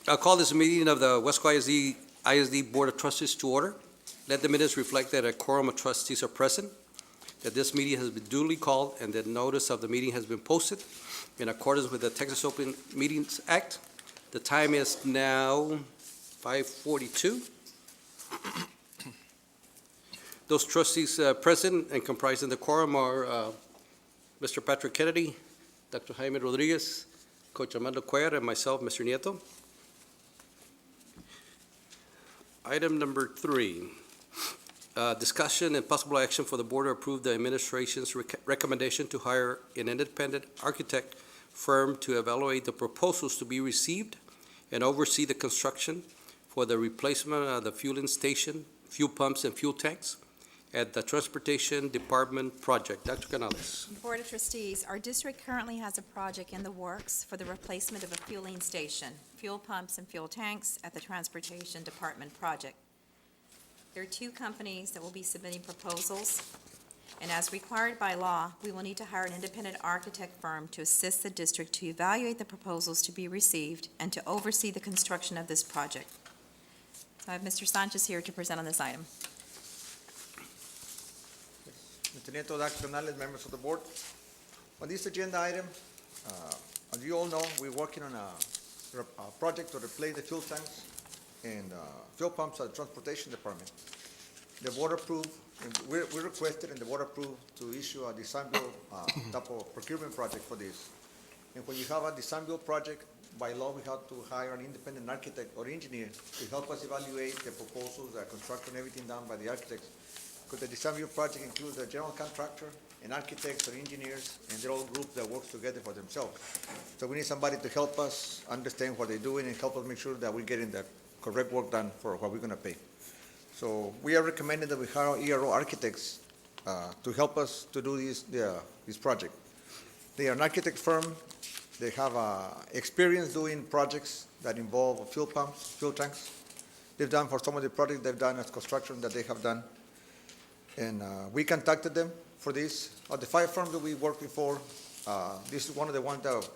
I'll call this meeting of the Weslaco ISD Board of Trustees to order. Let the minutes reflect that a quorum of trustees are present, that this meeting has been duly called, and that notice of the meeting has been posted in accordance with the Texas Open Meetings Act. The time is now 5:42. Those trustees present and comprising the quorum are Mr. Patrick Kennedy, Dr. Jaime Rodriguez, Coach Armando Cuellar, and myself, Mr. Nieto. Item number 3, discussion and possible action for the board to approve the administration's recommendation to hire an independent architect firm to evaluate the proposals to be received and oversee the construction for the replacement of the fueling station, fuel pumps, and fuel tanks at the Transportation Department project. Dr. Canales. Board of Trustees, our district currently has a project in the works for the replacement of a fueling station, fuel pumps and fuel tanks at the Transportation Department project. There are 2 companies that will be submitting proposals, and as required by law, we will need to hire an independent architect firm to assist the district to evaluate the proposals to be received and to oversee the construction of this project. So I have Mr. Sanchez here to present on this item. Mr. Nieto, Dr. Canales, members of the board. On this agenda item, as you all know, we're working on a project to replace the fuel tanks and fuel pumps at the Transportation Department. The board approved, and we requested and the board approved to issue a design build type of procurement project for this. And when you have a design build project, by law, we have to hire an independent architect or engineer to help us evaluate the proposals, the construction, everything done by the architects. Because the design build project includes a general contractor, and architects or engineers, and they're all groups that work together for themselves. So we need somebody to help us understand what they're doing and help us make sure that we're getting the correct work done for what we're going to pay. So we are recommending that we hire ERO architects to help us to do this project. They are an architect firm. They have experience doing projects that involve fuel pumps, fuel tanks. They've done for some of the projects they've done as construction that they have done. And we contacted them for this. Of the 5 firms that we worked before, this is one of the ones that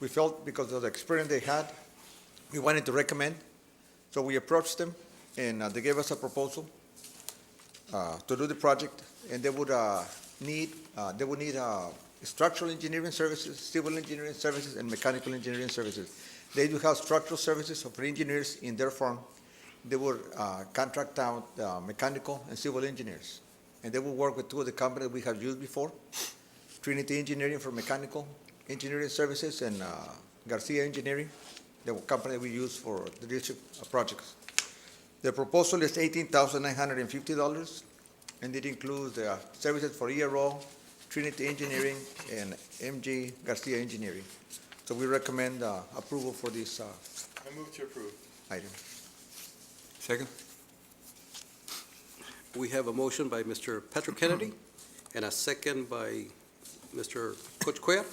we felt, because of the experience they had, we wanted to recommend. So we approached them, and they gave us a proposal to do the project. And they would need structural engineering services, civil engineering services, and mechanical engineering services. They do have structural services for engineers in their firm. They would contract out mechanical and civil engineers. And they will work with 2 of the companies we have used before, Trinity Engineering for mechanical engineering services and Garcia Engineering, the company we use for the district projects. The proposal is $18,950, and it includes the services for ERO, Trinity Engineering, and MG Garcia Engineering. So we recommend approval for this I move to approve. item. Second. We have a motion by Mr. Patrick Kennedy and a second by Mr. Coach Cuellar.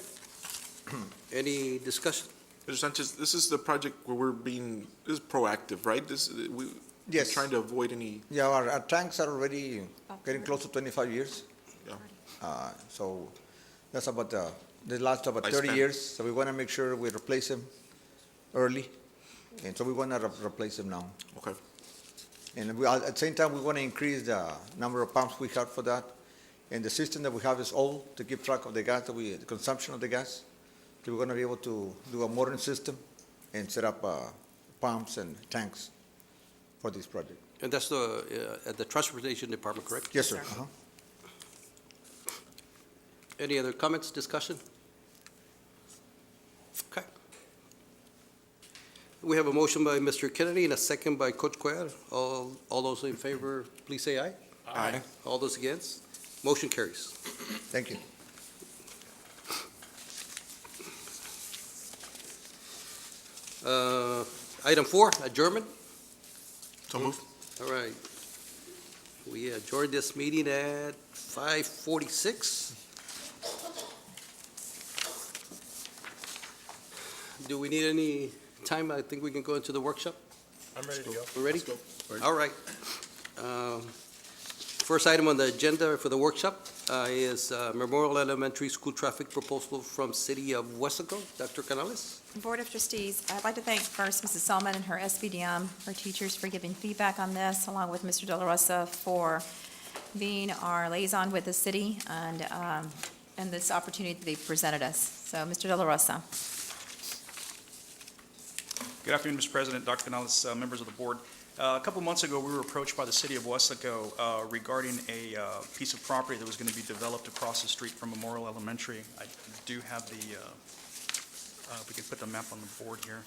Any discussion? Mr. Sanchez, this is the project where this is proactive, right? We're Yes. trying to avoid any, Yeah, our tanks are already getting close to 25 years. yeah. So that's about they last about 30 Lifespan. years. So we want to make sure we replace them early. And so we want to replace them now. Okay. And we, at the same time, we want to increase the number of pumps we have for that. And the system that we have is old to keep track of the gas, the consumption of the gas. So we're going to be able to do a modern system and set up pumps and tanks for this project. And that's at the Transportation Department, correct? Yes, sir. Yes, sir. Any other comments, discussion? Okay. We have a motion by Mr. Kennedy and a second by Coach Cuellar. All those in favor, please say aye. Aye. All those against? Motion carries. Thank you. Item 4, adjournment. So move. All right. We adjourned this meeting at 5:46. Do we need any time? I think we can go into the workshop. I'm ready to go. We're ready? Let's go. All right. First item on the agenda for the workshop is Memorial Elementary School traffic proposal from City of Weslaco. Dr. Canales? Board of Trustees, I'd like to thank first Mrs. Selman and her SBDM, her teachers, for giving feedback on this, along with Mr. De La Rosa for being our liaison with the city and this opportunity that they presented us. So, Mr. De La Rosa. Good afternoon, Mr. President, Dr. Canales, members of the board. A couple months ago, we were approached by the city of Weslaco regarding a piece of property that was going to be developed across the street from Memorial Elementary. I do have the, we can put the map on the board here.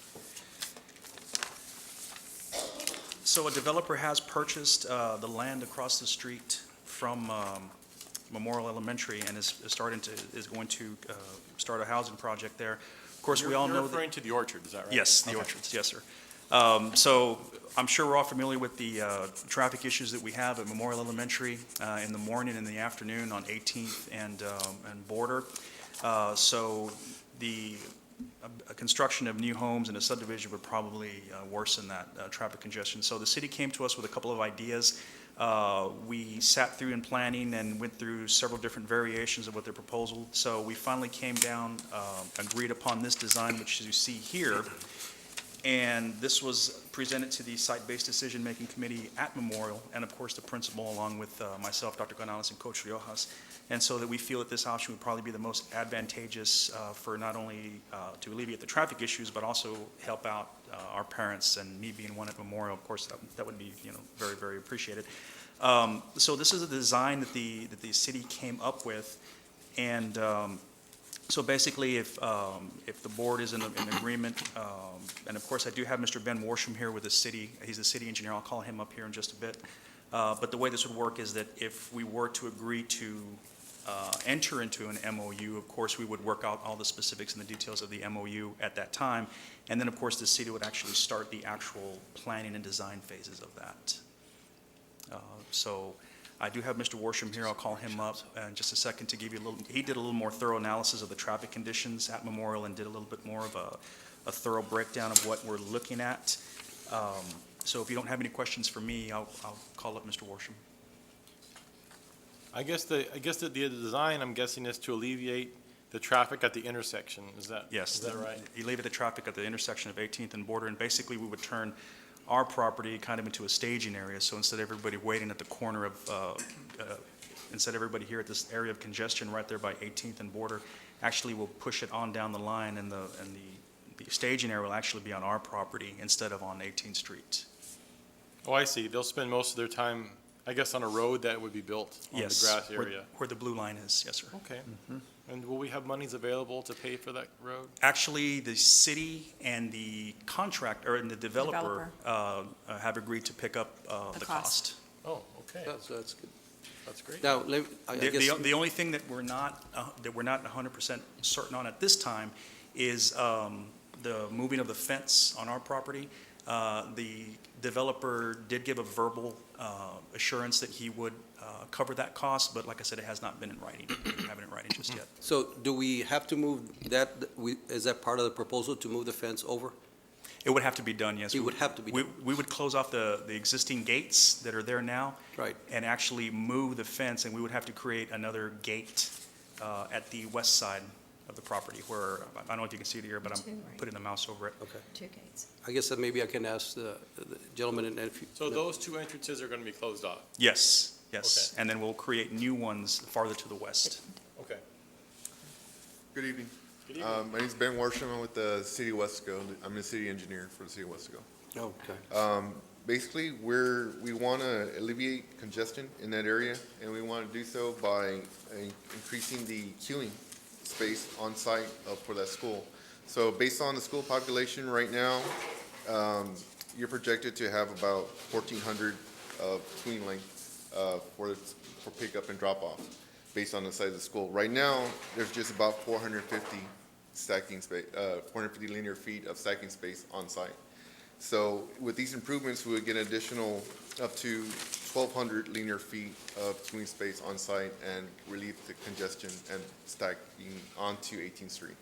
So a developer has purchased the land across the street from Memorial Elementary and is going to start a housing project there. Of course, we all know You're that. referring to the orchard, is that right? Yes, the Okay. orchards, yes, sir. So I'm sure we're all familiar with the traffic issues that we have at Memorial Elementary in the morning and in the afternoon on 18th and Border. So the construction of new homes and a subdivision would probably worsen that traffic congestion. So the city came to us with a couple of ideas. We sat through in planning and went through several different variations of what their proposal. So we finally came down, agreed upon this design, which you see here. And this was presented to the site-based decision-making committee at Memorial, and of course the principal, along with myself, Dr. Canales, and Coach Riojas. And so that we feel that this option would probably be the most advantageous for not only to alleviate the traffic issues, but also help out our parents, and me being one at Memorial, of course, that would be, very, very appreciated. So this is a design that the city came up with, and so basically, if the board is in agreement, and of course, I do have Mr. Ben Worsham here with the city. He's the city engineer. I'll call him up here in just a bit. But the way this would work is that if we were to agree to enter into an MOU, of course, we would work out all the specifics and the details of the MOU at that time. And then, of course, the city would actually start the actual planning and design phases of that. So I do have Mr. Worsham here. I'll call him up in just a second to give you a little, he did a little more thorough analysis of the traffic conditions at Memorial and did a little bit more of a thorough breakdown of what we're looking at. So if you don't have any questions for me, I'll call up Mr. Worsham. I guess the design, I'm guessing, is to alleviate the traffic at the intersection. Yes. Is that right? Alleviate the traffic at the intersection of 18th and Border, and basically we would turn our property kind of into a staging area. So instead of everybody waiting at the corner of, instead of everybody here at this area of congestion right there by 18th and Border, actually we'll push it on down the line, and the staging area will actually be on our property instead of on 18th Street. Oh, I see. They'll spend most of their time, I guess, on a road that would be built on the Yes, grass area. where the blue line is, yes, sir. Okay. And will we have monies available to pay for that road? Actually, the city and the contractor, and the developer have agreed to pick up The the cost. cost. Oh, okay. That's good. That's great. Now, I guess, The only thing that we're not 100% certain on at this time is the moving of the fence on our property. The developer did give a verbal assurance that he would cover that cost, but like I said, it has not been in writing. We don't have it in writing just yet. so do we have to move that, is that part of the proposal to move the fence over? It would have to be done, yes. It would have to be done. We would close off the existing gates that are there now. Right. And actually move the fence, and we would have to create another gate at the west side of the property where, I don't know if you can see it here, but Two, I'm right. putting the mouse over it. Okay. 2 gates. I guess that maybe I can ask the gentleman, and if you. So those two entrances are going to be closed off? Yes, yes. Okay. And then we'll create new ones farther to the west. Okay. Good evening. Good evening. My name's Ben Worsham. I'm with the City of Weslaco. I'm the city engineer for the City of Weslaco. Oh, okay. Basically, we want to alleviate congestion in that area, and we want to do so by increasing the queuing space on site for that school. So based on the school population right now, you're projected to have about 1,400 of queuing length for pickup and drop off, based on the size of the school. Right now, there's just about 450 stacking space, 450 linear feet of stacking space on site. So with these improvements, we would get additional up to 1,200 linear feet of queuing space on site and relieve the congestion and stacking onto 18th Street.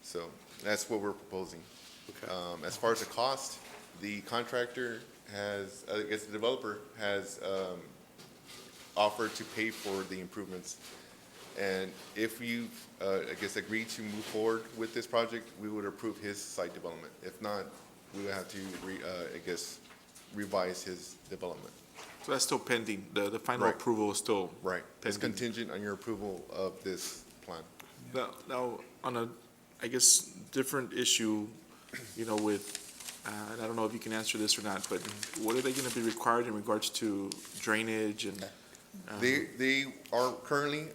So that's what we're proposing. Okay. As far as the cost, the contractor has, I guess the developer has offer to pay for the improvements. And if you, I guess, agree to move forward with this project, we would approve his site development. If not, we would have to, I guess, revise his development. So that's still pending. The final Right. approval is still Right. It's pending. contingent on your approval of this plan. Now, on a, I guess, different issue, with, and I don't know if you can answer this or not, but what are they gonna be required in regards to drainage and? They are currently,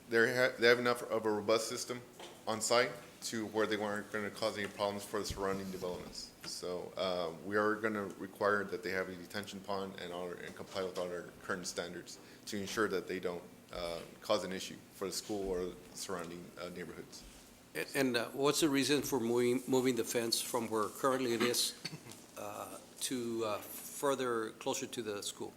they have enough of a robust system on site to where they weren't gonna cause any problems for the surrounding developments. So, we are gonna require that they have a detention pond and comply with all our current standards to ensure that they don't, cause an issue for the school or surrounding, neighborhoods. And what's the reason for moving the fence from where currently it is to further closer to the school?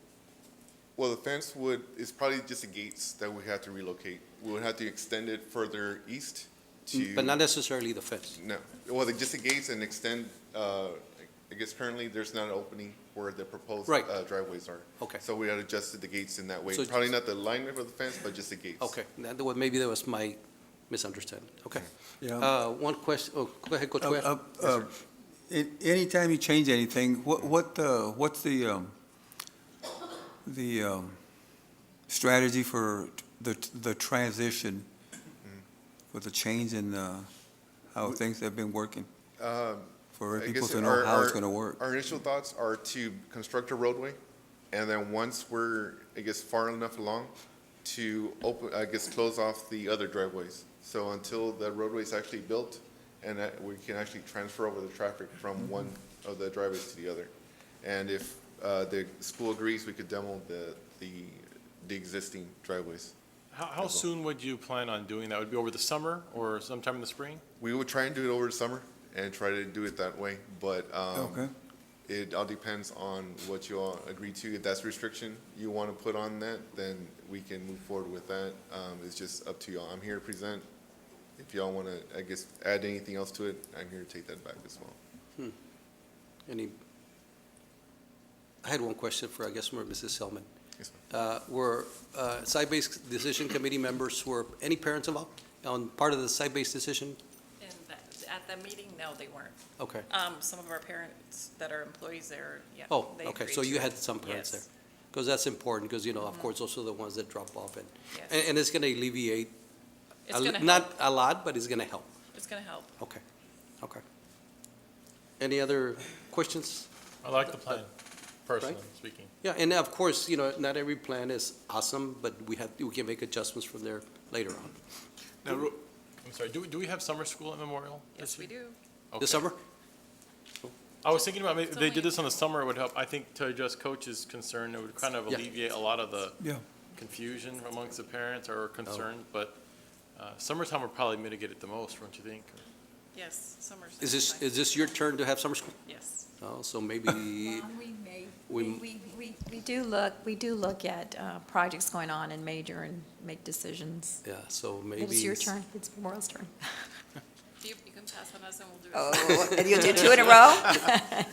Well, the fence is probably just the gates that we have to relocate. We would have to extend it further east to. But not necessarily the fence. No, well, just the gates and extend, I guess currently there's not an opening where the proposed Right. Driveways are. Okay. So we had adjusted the gates in that way. So- Probably not the alignment of the fence, but just the gates. Okay, maybe that was my misunderstanding. Okay. Yeah. One question, go ahead, Coach Ware. Anytime you change anything, what's the strategy for the transition for the change in how things have been working? For I people guess to know how it's going to work. Our initial thoughts are to construct a roadway, and then once we're, I guess, far enough along, to close off the other driveways. So until the roadway is actually built, and that we can actually transfer over the traffic from one of the driveways to the other. And if the school agrees, we could demo the existing driveways. How soon would you plan on doing that? Would it be over the summer or sometime in the spring? We would try and do it over the summer and try to do it that way, but Okay. it all depends on what you all agree to. If that's restriction you want to put on that, then we can move forward with that. It's just up to y'all. I'm here to present. If y'all want to, I guess, add anything else to it, I'm here to take that back as well. I had one question for, I guess, for Mrs. Selman. Yes, Were site-based decision committee members, were any parents involved on part of the site-based decision? At the meeting, no, they weren't. Okay. Some of our parents that are employees there, yeah. Oh, they okay, agreed so you to had it. some parents there. Yes, Because that's important, because, of course, those are the ones that drop off, and yes. and it's going to alleviate, It's gonna help. not a lot, but it's going to help. It's gonna help. Okay. Any other questions? I like the plan, personally speaking. Yeah, and of course, not every plan is awesome, but we can make adjustments from there later on. Now, I'm sorry, do we have summer school at Memorial? Yes, we do. Okay. This summer? I was thinking about, maybe if they only- did this in the summer, it would help. I think to address coach's concern, it would kind of Yeah. alleviate a lot of the Yeah. confusion amongst the parents or concern, but summertime would probably mitigate it the most, don't you think? Yes, summer's. Is this your turn to have summer school? Yes. Oh, so maybe, We do look at projects going on in major and make decisions. yeah, so maybe. It's your turn, it's Memorial's turn. You can pass on us and we'll do it. Oh, and you'll do two in a row?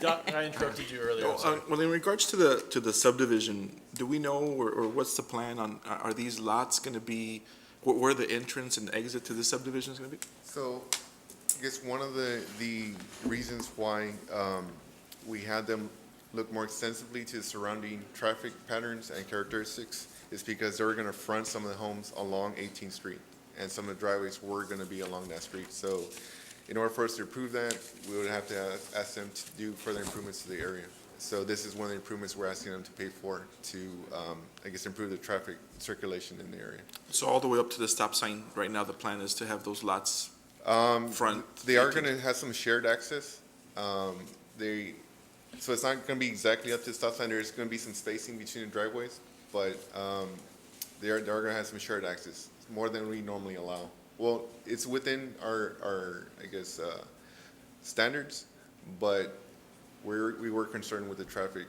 Doc, I interrupted you earlier. I'm sorry. well, in regards to the subdivision, do we know, or what's the plan on, are these lots gonna be, where the entrance and exit to the subdivision is gonna be? So, I guess one of the reasons why we had them look more extensively to surrounding traffic patterns and characteristics is because they were going to front some of the homes along 18th Street, and some of the driveways were going to be along that street. So, in order for us to approve that, we would have to ask them to do further improvements to the area. So this is one of the improvements we're asking them to pay for to, I guess, improve the traffic circulation in the area. So all the way up to the stop sign, right now, the plan is to have those lots front? They are gonna have some shared access. So it's not gonna be exactly up to the stop sign, there's gonna be some spacing between the driveways, but, they are gonna have some shared access, more than we normally allow. Well, it's within our, I guess, standards, but we were concerned with the traffic,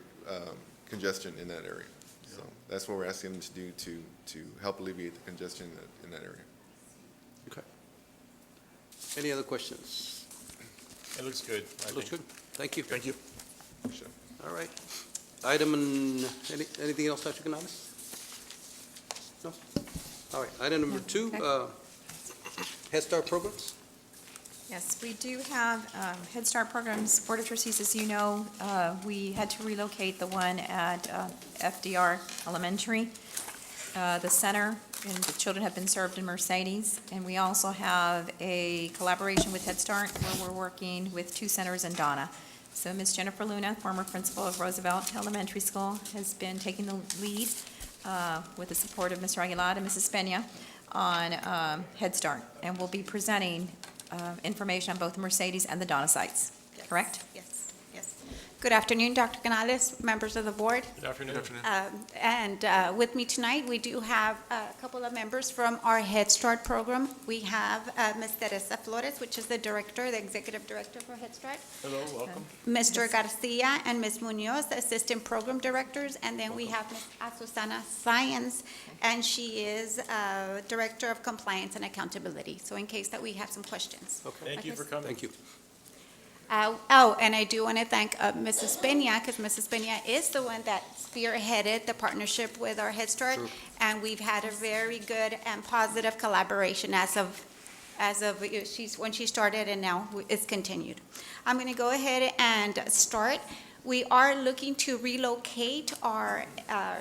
congestion in that area. So that's what we're asking them to do to help alleviate the congestion in that area. Okay. Any other questions? It looks good, I Looks think. good. Thank you. Thank you. Sure. All right. Anything else, Dr. Canales? All right, item number 2, Okay. Head Start programs. Yes, we do have Head Start programs. Board of Trustees, as you know, we had to relocate the one at FDR Elementary. The center and the children have been served in Mercedes. And we also have a collaboration with Head Start where we're working with 2 centers in Donna. So Ms. Jennifer Luna, former principal of Roosevelt Elementary School, has been taking the lead with the support of Mr. Aguilar and Mrs. Peña on Head Start. And we'll be presenting information on both the Mercedes and the Donna sites, correct? Yes, yes. Good afternoon, Dr. Canales, members of the board. Good afternoon. And with me tonight, we do have a couple of members from our Head Start program. We have Ms. Teresa Flores, which is the director, the executive director for Head Start. Hello, welcome. Mr. Garcia and Ms. Munoz, the assistant program directors. And then we have Ms. Azucena Sáenz, and she is director of compliance and accountability. So in case that we have some questions. Thank you for coming. Thank you. And I do want to thank Mrs. Peña, because Mrs. Peña is the one that spearheaded the partnership with our Head Start, and we've had a very good and positive collaboration as of when she started, and now it's continued. I'm going to go ahead and start. We are looking to relocate our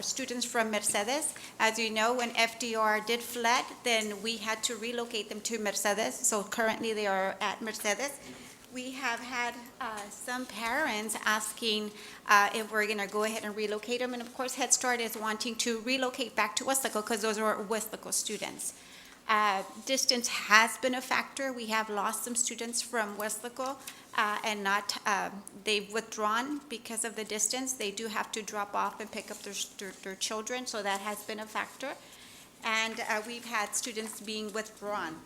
students from Mercedes. As you know, when FDR did flood, then we had to relocate them to Mercedes, so currently they are at Mercedes. We have had some parents asking if we're going to go ahead and relocate them. And of course, Head Start is wanting to relocate back to Weslaco because those are Weslaco students. Distance has been a factor. We have lost some students from Weslaco and they've withdrawn because of the distance. They do have to drop off and pick up their children, so that has been a factor. And we've had students being withdrawn.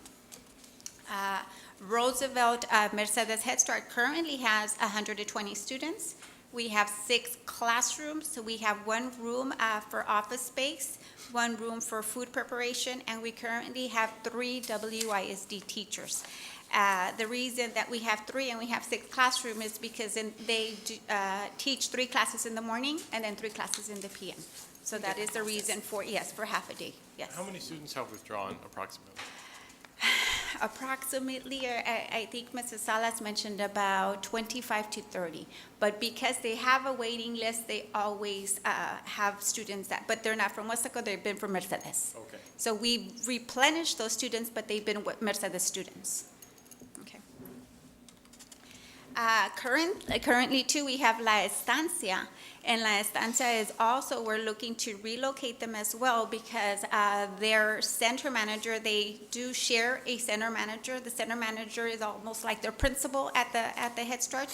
Roosevelt Mercedes Head Start currently has 120 students. We have 6 classrooms, so we have 1 room for office space, 1 room for food preparation, and we currently have 3 WISD teachers. The reason that we have 3 and we have 6 classrooms is because they teach 3 classes in the morning and then 3 classes in the PM. So that is the reason for half a day, yes. How many students have withdrawn approximately? Approximately, I think Mrs. Salas mentioned about 25 to 30. But because they have a waiting list, they always have students but they're not from Weslaco, they've been from Mercedes. Okay. So we replenish those students, but they've been Mercedes students. Okay. Currently, too, we have La Estancia. And La Estancia is also, we're looking to relocate them as well because their center manager, they do share a center manager. The center manager is almost like their principal at the Head Start,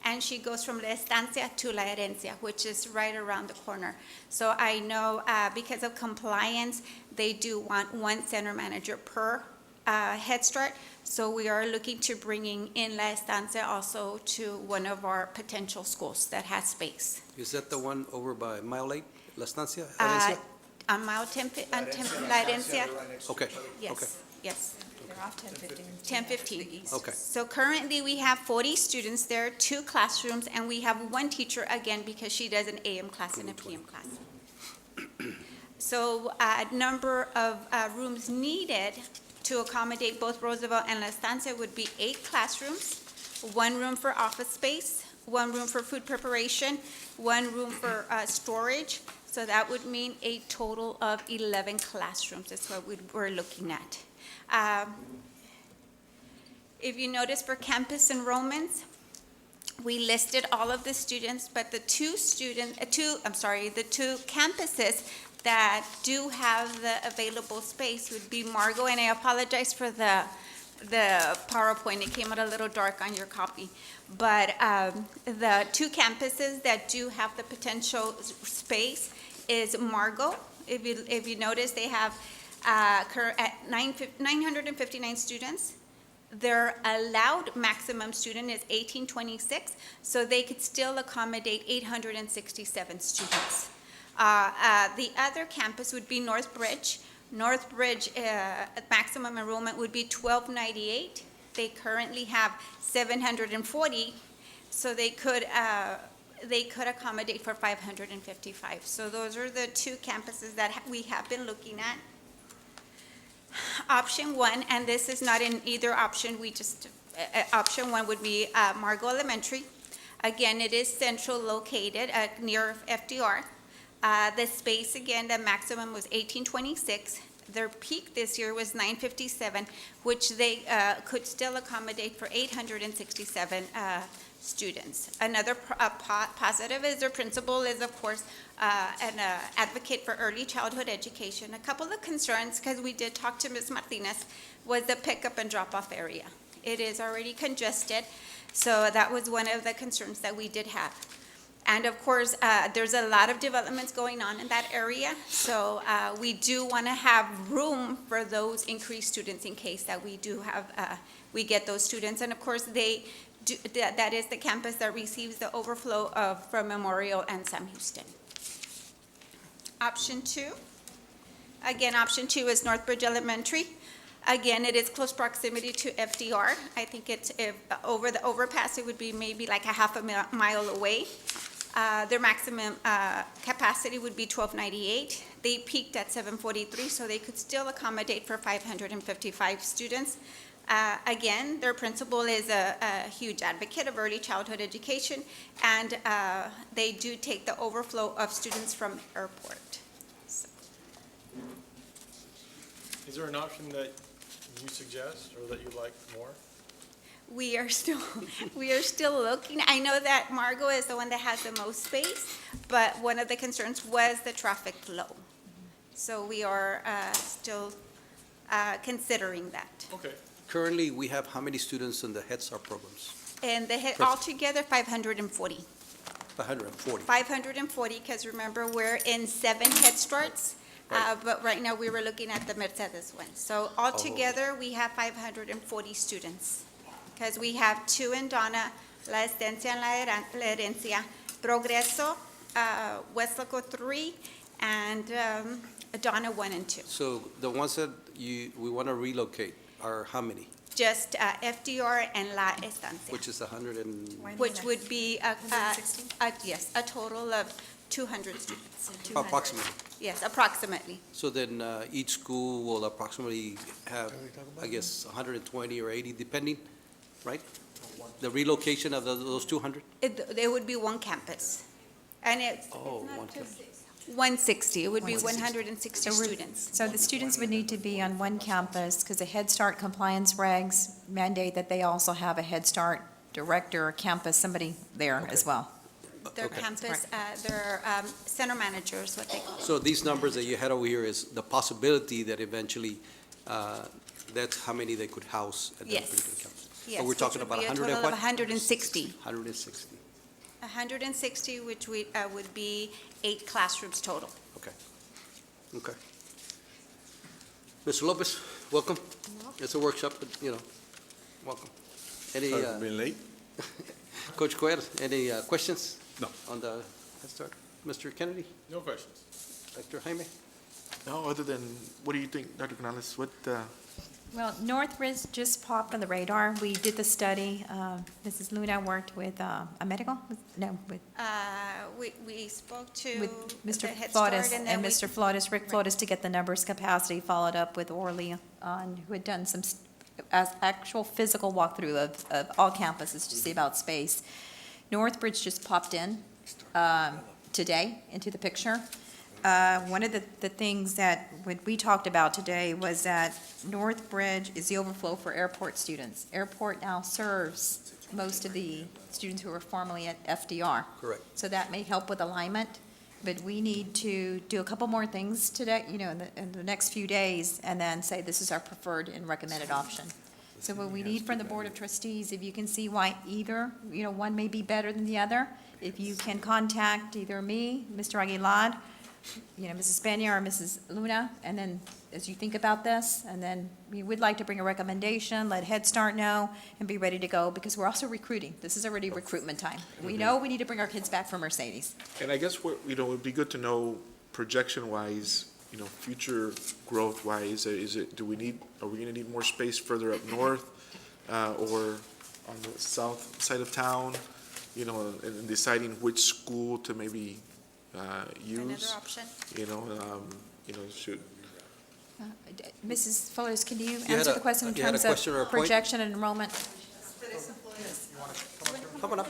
and she goes from La Estancia to La Herencia, which is right around the corner. So I know because of compliance, they do want 1 center manager per Head Start. So we are looking to bringing in La Estancia also to one of our potential schools that has space. Is that the one over by Mile 8, La Estancia? On Mile 10, La Herencia, Okay, okay. yes, yes, They're off 10:15. 10:15. Okay. So currently, we have 40 students there, 2 classrooms, and we have 1 teacher, again, because she does an AM class and a PM class. So number of rooms needed to accommodate both Roosevelt and La Estancia would be 8 classrooms, 1 room for office space, 1 room for food preparation, 1 room for storage. So that would mean a total of 11 classrooms. That's what we're looking at. If you notice for campus enrollments, we listed all of the students, but the 2 campuses that do have the available space would be Margot, and I apologize for the PowerPoint, it came out a little dark on your copy. But the 2 campuses that do have the potential space is Margot. If you notice, they have at 959 students. Their allowed maximum student is 1826, so they could still accommodate 867 students. The other campus would be Northbridge. Northbridge maximum enrollment would be 1298. They currently have 740, so they could accommodate for 555. So those are the 2 campuses that we have been looking at. Option one, and this is not in either option, option one would be Margot Elementary. Again, it is central located near FDR. The space, again, the maximum was 1826. Their peak this year was 957, which they could still accommodate for 867 students. Another positive is their principal is, of course, an advocate for early childhood education. A couple of concerns, because we did talk to Ms. Martinez, was the pickup and drop-off area. It is already congested, so that was one of the concerns that we did have. And of course, there's a lot of developments going on in that area, so we do want to have room for those increased students in case that we do have, we get those students. And of course, that is the campus that receives the overflow from Memorial and Sam Houston. Option two. Again, option two is Northbridge Elementary. Again, it is close proximity to FDR. I think it's over the overpass, it would be maybe like a half a mile away. Their maximum capacity would be 1298. They peaked at 743, so they could still accommodate for 555 students. Again, their principal is a huge advocate of early childhood education, and they do take the overflow of students from airport. So, Is there an option that you suggest or that you like more? we are still looking. I know that Margot is the one that has the most space, but one of the concerns was the traffic flow. So we are still considering that. Okay. Currently, we have how many students in the Head Start programs? And altogether, 540. 140. 540, because remember, we're in 7 Head Starts, Right. but right now we were looking at the Mercedes one. So altogether, we have 540 students, because we have 2 in Donna, La Estencia and La Herencia, Progreso, Weslaco 3, and Donna 1 and 2. So the ones that we want to relocate are how many? Just FDR and La Estancia, Which is 100 and, which would be, yes, a total of 200 students. approximately. Yes, approximately. So then each school will approximately have, I guess, 120 or 80, depending, right? The relocation of those 200? There would be one campus. And it's Oh, one campus. 160, it would be 160. 160 students. So the students would need to be on one campus because the Head Start compliance regs mandate that they also have a Head Start director or campus, somebody there as well. Their Okay. campus, their center managers, what they call. So these numbers that you had over here is the possibility that eventually, that's how many they could house at that Yes. particular campus. Yes, we're which talking would about be a 100 and total of what? 160. 160. 160, which would be 8 classrooms total. Okay. Mr. Lopez, welcome. It's a workshop, but, welcome. Any, Been late? Coach Coelho, any questions? No. On the Head Start? Mr. Kennedy, No questions. Dr. Jaime? No, other than, what do you think, Dr. Canales? What, Well, Northbridge just popped on the radar. We did the study. Mrs. Luna worked with a medical, no, with We spoke to with the Mr. Head Start, Flores then and we- Mr. Flores, Rick Flores, to get the numbers capacity, followed up with Orly, who had done some actual physical walkthrough of all campuses to see about space. Northbridge just popped in today into the picture. One of the things that we talked about today was that Northbridge is the overflow for airport students. Airport now serves most of the students who were formerly at FDR. Correct. So that may help with alignment, but we need to do a couple more things today, in the next few days, and then say this is our preferred and recommended option. So what we need from the Board of Trustees, if you can see why either, one may be better than the other, if you can contact either me, Mr. Aguilar, Mrs. Peña or Mrs. Luna, and then as you think about this, and then we would like to bring a recommendation, let Head Start know, and be ready to go, because we're also recruiting. This is already recruitment time. We know we need to bring our kids back from Mercedes. and I guess what, it'd be good to know projection-wise, future growth-wise, are we gonna need more space further up north, or on the south side of town, and deciding which school to maybe, use? Another option. Should, Mrs. Flores, can you had answer a- the question in you had a terms of question or a point? projection and enrollment? Come on up.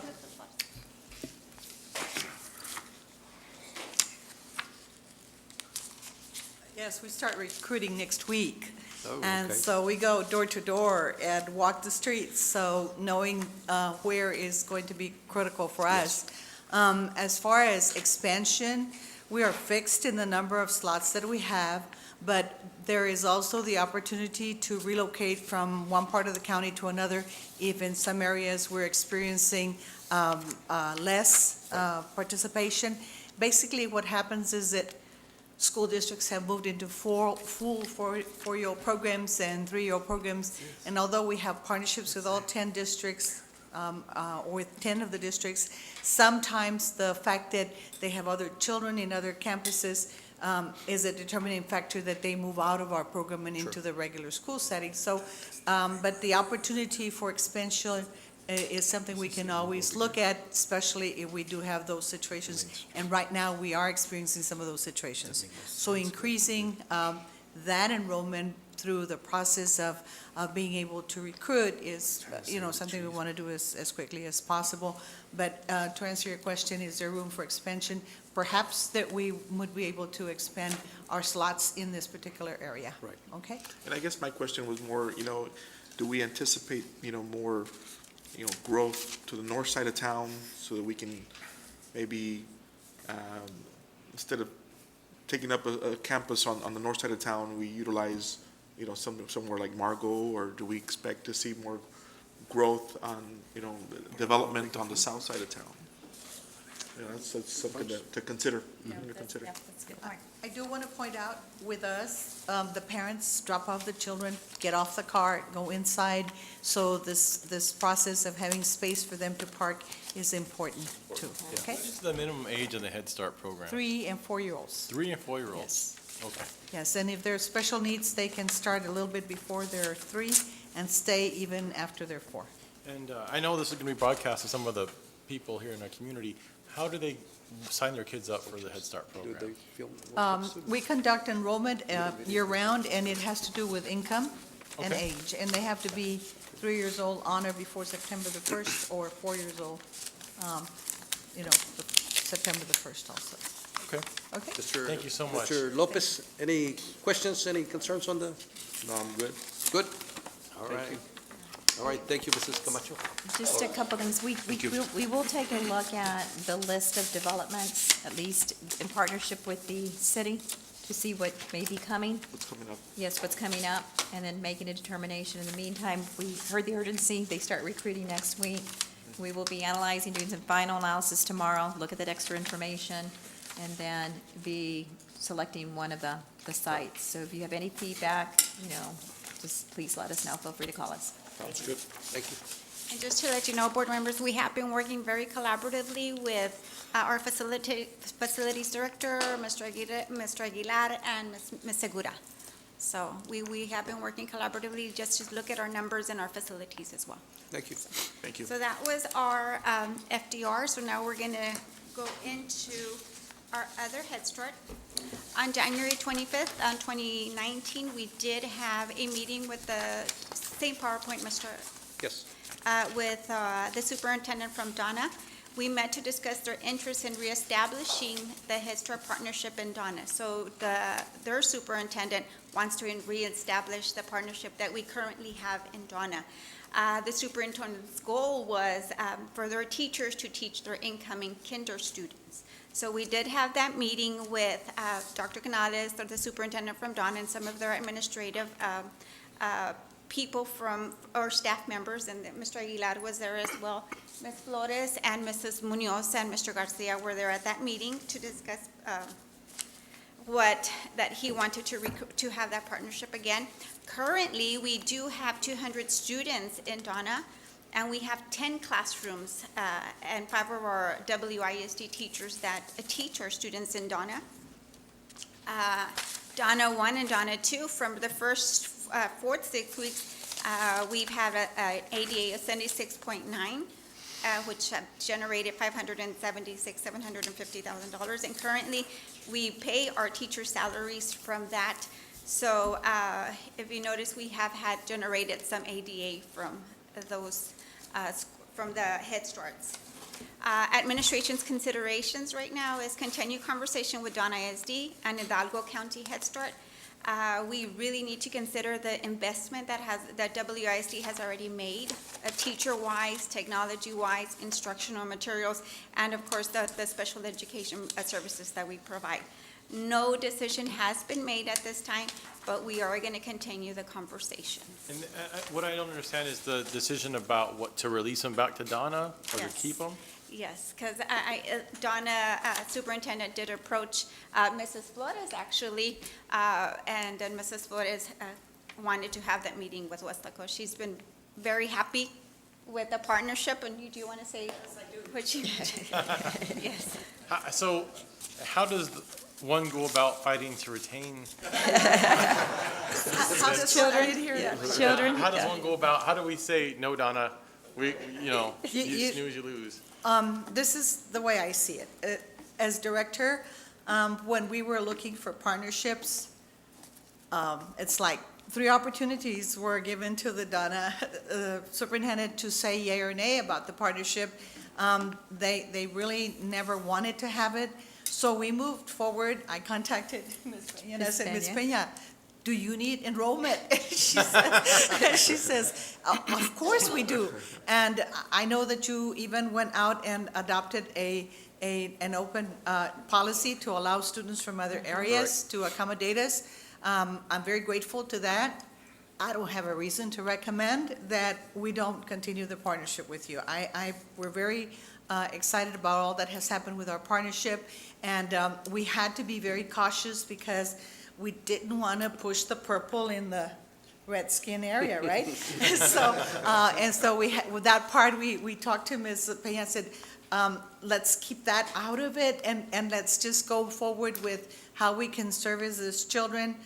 Yes, we start recruiting next week. Oh, And okay. so we go door to door and walk the streets, so knowing where is going to be critical for us. As far as expansion, we are fixed in the number of slots that we have, but there is also the opportunity to relocate from one part of the county to another if in some areas we're experiencing less participation. Basically, what happens is that school districts have moved into full four-year programs and three-year programs. And although we have partnerships with all 10 districts, or with 10 of the districts, sometimes the fact that they have other children in other campuses is a determining factor that they move out of our program and into the regular school setting. So, but the opportunity for expansion is something we can always look at, especially if we do have those situations. And right now, we are experiencing some of those situations. So increasing that enrollment through the process of being able to recruit is, something we want to do as quickly as possible. But to answer your question, is there room for expansion? Perhaps that we would be able to expand our slots in this particular area. Right. Okay? And I guess my question was more, do we anticipate, more, growth to the north side of town so that we can maybe, instead of taking up a campus on the north side of town, we utilize, somewhere like Margot, or do we expect to see more growth on, development on the south side of town? That's something to consider. Yeah, that's good. I do want to point out, with us, the parents drop off the children, get off the car, go inside. So this process of having space for them to park is important too, okay? What is the minimum age of the Head Start program? 3 and 4-year-olds. 3 and 4-year-olds? Okay. Yes, and if there's special needs, they can start a little bit before they're 3 and stay even after they're 4. And I know this is going to be broadcast to some of the people here in our community. How do they sign their kids up for the Head Start Do program? they feel? We conduct enrollment year-round, and it has to do with income and Okay. age. And they have to be 3 years old on or before September the 1st, or 4 years old, September the 1st also. Okay. Okay? Mr. Thank you so much. Mr. Lopez, any questions, any concerns on the? No, I'm good. Good? All right. All right, thank you, Mrs. Camacho. Just a couple things. We will take a look at the list of developments, at least in partnership with the city, to see what may be coming. What's coming up? Yes, what's coming up, and then making a determination. In the meantime, we heard the urgency. They start recruiting next week. We will be analyzing, doing some final analysis tomorrow, look at that extra information, and then be selecting one of the sites. So if you have any feedback, just please let us know. Feel free to call us. Sounds good. Thank you. And just to let you know, board members, we have been working very collaboratively with our facilities director, Mr. Aguilar, and Ms. Segura. So we have been working collaboratively just to look at our numbers and our facilities as well. Thank you. Thank you. So that was our FDR. So now we're going to go into our other Head Start. On January 25th, 2019, we did have a meeting with the same PowerPoint, Mr. Yes. With the superintendent from Donna. We met to discuss their interest in reestablishing the Head Start partnership in Donna. So their superintendent wants to reestablish the partnership that we currently have in Donna. The superintendent's goal was for their teachers to teach their incoming kinder students. So we did have that meeting with Dr. Canales, the superintendent from Donna, and some of their administrative people from, or staff members, and Mr. Aguilar was there as well. Ms. Flores and Mrs. Munoz and Mr. Garcia were there at that meeting to discuss that he wanted to have that partnership again. Currently, we do have 200 students in Donna, and we have 10 classrooms and 5 of our WISD teachers that teach our students in Donna. Donna 1 and Donna 2, from the first 4 to 6 weeks, we've had an ADA of 76.9, which generated $750,000. And currently, we pay our teacher salaries from that So if you notice, we have had generated some ADA from those, from the Head Starts. Administration's considerations right now is continue conversation with Donna ISD and Hidalgo County Head Start. We really need to consider the investment that WISD has already made, teacher-wise, technology-wise, instructional materials, and of course, the special education services that we provide. No decision has been made at this time, but we are going to continue the conversation. And what I don't understand is the decision about what, to release them back to Donna or to Yes. keep them? Yes, because Donna, superintendent, did approach Mrs. Flores, actually, and then Mrs. Flores wanted to have that meeting with Weslaco. She's been very happy with the partnership, and do you want to say what you? Yes. So how does one go about fighting to retain? How does children hear that? Children. How does one go about, how do we say, no, Donna, you You- snooze, you lose? This is the way I see it. As director, when we were looking for partnerships, it's like 3 opportunities were given to the Donna superintendent to say yea or nay about the partnership. They really never wanted to have it, so we moved forward. I contacted Ms. Peña and I said, Ms. Peña, do you need enrollment? She says, of course we do. And I know that you even went out and adopted an open policy to allow students from other areas to accommodate us. I'm very grateful to that. I don't have a reason to recommend that we don't continue the partnership with you. We're very excited about all that has happened with our partnership, and we had to be very cautious because we didn't want to push the purple in the Redskin area, right? And so with that part, we talked to Ms. Peña and said, let's keep that out of it, and let's just go forward with how we can service these children.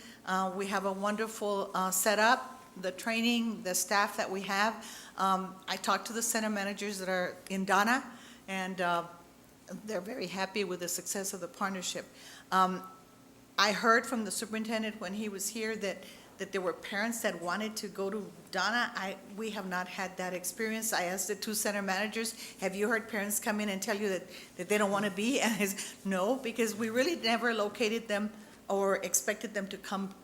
We have a wonderful setup, the training, the staff that we have. I talked to the center managers that are in Donna, and they're very happy with the success of the partnership. I heard from the superintendent when he was here that there were parents that wanted to go to Donna. We have not had that experience. I asked the 2 center managers, have you heard parents come in and tell you that they don't want to be? And it's no, because we really never located them or expected them to come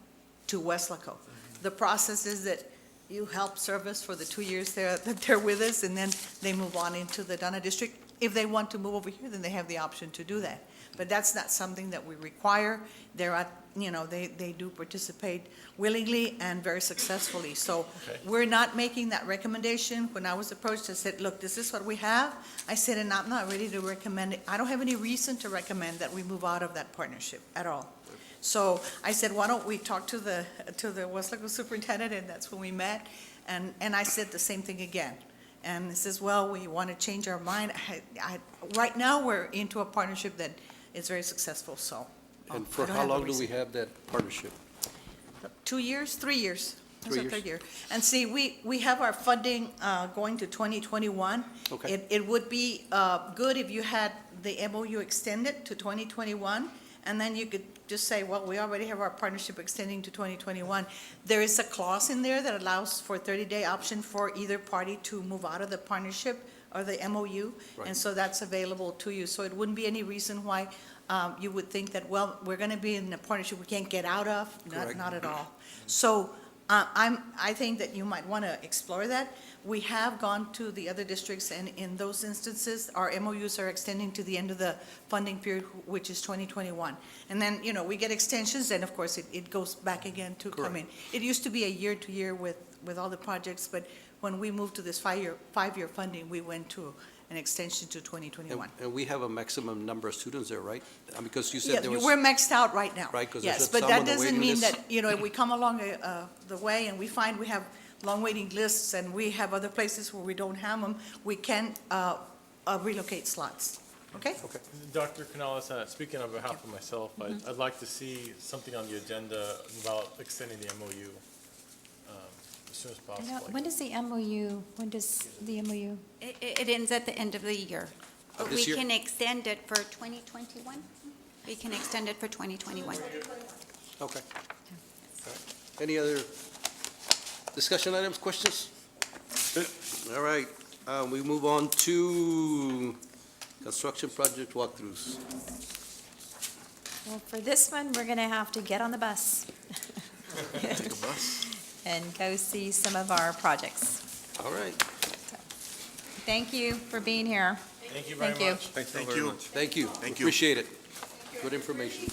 to Weslaco. The process is that you help service for the 2 years that they're with us, and then they move on into the Donna district. If they want to move over here, then they have the option to do that. But that's not something that we require. They do participate willingly and very successfully. So we're not making that recommendation. When I was approached, I said, look, this is what we have. I said, and I'm not ready to recommend it. I don't have any reason to recommend that we move out of that partnership at all. So I said, why don't we talk to the Weslaco superintendent, and that's when we met. And I said the same thing again. And he says, well, we want to change our mind. Right now, we're into a partnership that is very successful, so. And for how long do we have that partnership? 2 years, 3 years. This is 3 our years. 3rd year. And see, we have our funding going to 2021. Okay. It would be good if you had the MOU extended to 2021, and then you could just say, well, we already have our partnership extending to 2021. There is a clause in there that allows for a 30-day option for either party to move out of the partnership or the MOU, Right. and so that's available to you. So it wouldn't be any reason why you would think that, well, we're going to be in a partnership we can't get out of. Correct. Not at all. So I think that you might want to explore that. We have gone to the other districts, and in those instances, our MOUs are extending to the end of the funding period, which is 2021. And then, we get extensions, and of course, it goes back again to come in. It used to be a year to year with all the projects, but when we moved to this five-year funding, we went to an extension to 2021. And we have a maximum number of students there, right? Because you Yeah, said there was. we're maxed out right now. Right, 'cause Yes, there's but some that on the doesn't waiting mean list. that, if we come along the way and we find we have long waiting lists and we have other places where we don't have them, we can relocate slots, okay? Okay. Dr. Canales, speaking on behalf of myself, I'd like to see something on the agenda about extending the MOU as soon as possible. When does the MOU, It ends at the end of the year. But This we year? can extend it for 2021. We can extend it for 2021. Okay. Any other discussion items, questions? All right, we move on to construction project walkthroughs. Well, for this one, we're going to have to get on the bus. Take a bus. And go see some of our projects. All right, Thank you for being here. Thank you very Thank you. much. Thank you. thank you. Thank you. Appreciate it. Good information.